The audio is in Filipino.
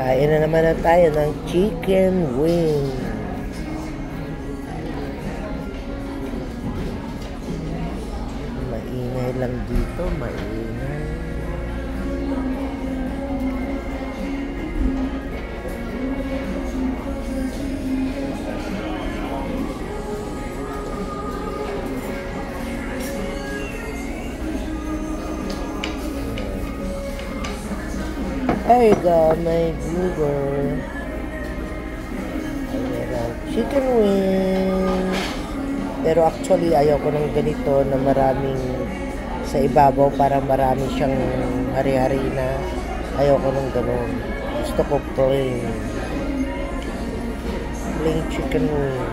Kain na naman na tayo ng chicken wing. Maingay lang dito, maingay. There you go, my viewer. Ayan, chicken wings. Pero actually, ayaw ko ng ganito na maraming sa ibabaw para marami siyang hari-hari na. Ayaw ko ng ganun. Gusto ko plain. Plain chicken wings.